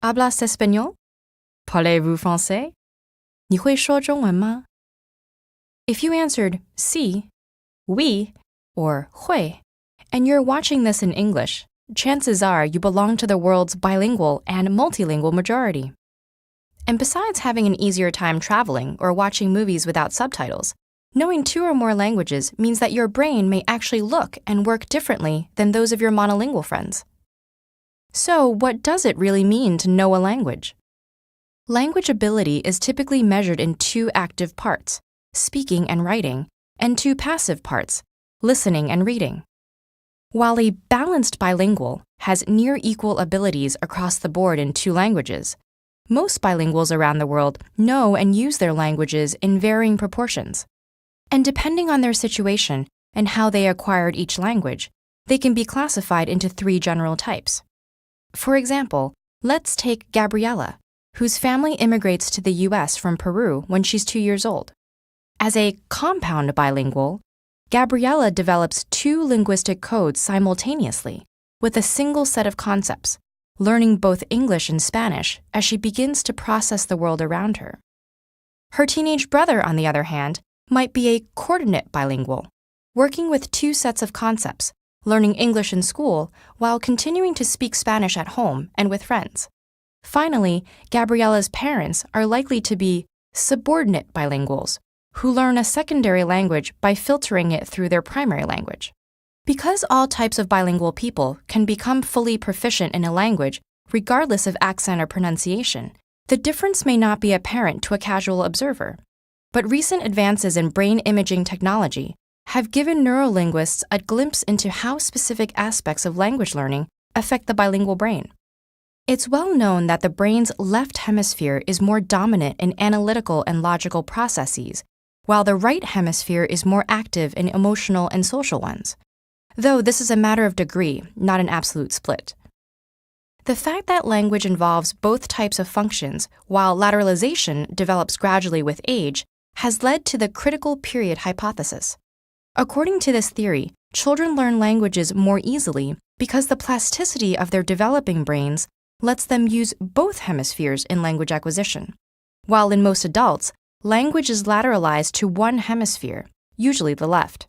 Hablas español? Parlez-vous français? 你会说中文吗? If you answered sí, oui, or 会, and you're watching this in English, chances are you belong to the world's bilingual and multilingual majority. And besides having an easier time traveling or watching movies without subtitles, knowing 2 or more languages means that your brain may actually look and work differently than those of your monolingual friends. So, what does it really mean to know a language? Language ability is typically measured in 2 active parts, speaking and writing, and 2 passive parts, listening and reading. While a balanced bilingual has near equal abilities across the board in 2 languages, most bilinguals around the world know and use their languages in varying proportions. And depending on their situation and how they acquired each language, they can be classified into 3 general types. For example, let's take Gabriella, whose family immigrates to the US from Peru when she's 2 years old. As a compound bilingual, Gabriella develops 2 linguistic codes simultaneously with a single set of concepts, learning both English and Spanish as she begins to process the world around her. Her teenage brother, on the other hand, might be a coordinate bilingual, working with 2 sets of concepts, learning English in school while continuing to speak Spanish at home and with friends. Finally, Gabriella's parents are likely to be subordinate bilinguals, who learn a secondary language by filtering it through their primary language. Because all types of bilingual people can become fully proficient in a language regardless of accent or pronunciation, the difference may not be apparent to a casual observer. But recent advances in brain imaging technology have given neurolinguists a glimpse into how specific aspects of language learning affect the bilingual brain. It's well known that the brain's left hemisphere is more dominant in analytical and logical processes, while the right hemisphere is more active in emotional and social ones. Though this is a matter of degree, not an absolute split. The fact that language involves both types of functions, while lateralization develops gradually with age, has led to the critical period hypothesis. According to this theory, children learn languages more easily because the plasticity of their developing brains lets them use both hemispheres in language acquisition, while in most adults, language is lateralized to one hemisphere, usually the left.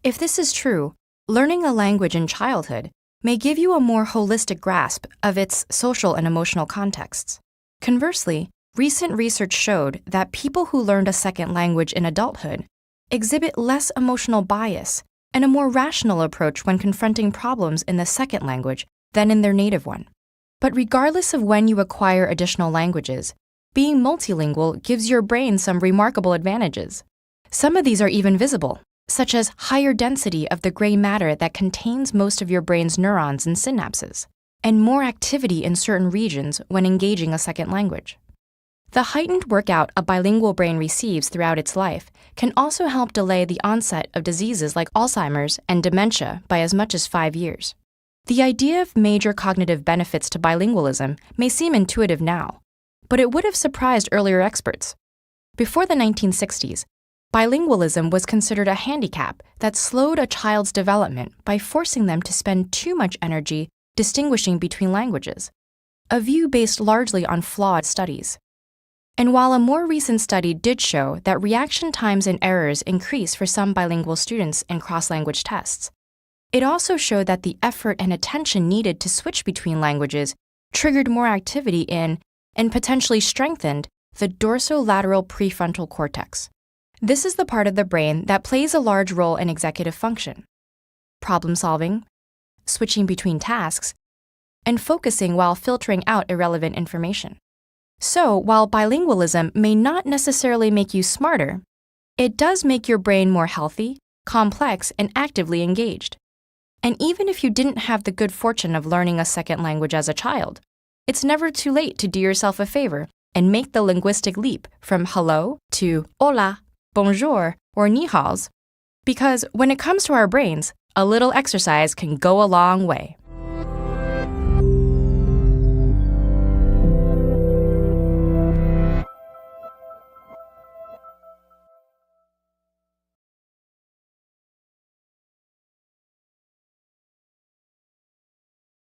If this is true, learning a language in childhood may give you a more holistic grasp of its social and emotional contexts. Conversely, recent research showed that people who learned a second language in adulthood exhibit less emotional bias and a more rational approach when confronting problems in the second language than in their native one. But regardless of when you acquire additional languages, being multilingual gives your brain some remarkable advantages. Some of these are even visible, such as higher density of the gray matter that contains most of your brain's neurons and synapses, and more activity in certain regions when engaging a second language. The heightened workout a bilingual brain receives throughout its life can also help delay the onset of diseases like Alzheimer's and dementia by as much as 5 years. The idea of major cognitive benefits to bilingualism may seem intuitive now, but it would have surprised earlier experts. Before the 1960s, bilingualism was considered a handicap that slowed a child's development by forcing them to spend too much energy distinguishing between languages, a view based largely on flawed studies. And while a more recent study did show that reaction times and errors increase for some bilingual students in cross-language tests, it also showed that the effort and attention needed to switch between languages triggered more activity in, and potentially strengthened, the dorsolateral prefrontal cortex. This is the part of the brain that plays a large role in executive function, problem solving, switching between tasks, and focusing while filtering out irrelevant information. So, while bilingualism may not necessarily make you smarter, it does make your brain more healthy, complex, and actively engaged. And even if you didn't have the good fortune of learning a second language as a child, it's never too late to do yourself a favor and make the linguistic leap from hello to hola, bonjour, or ni haos, because when it comes to our brains, a little exercise can go a long way.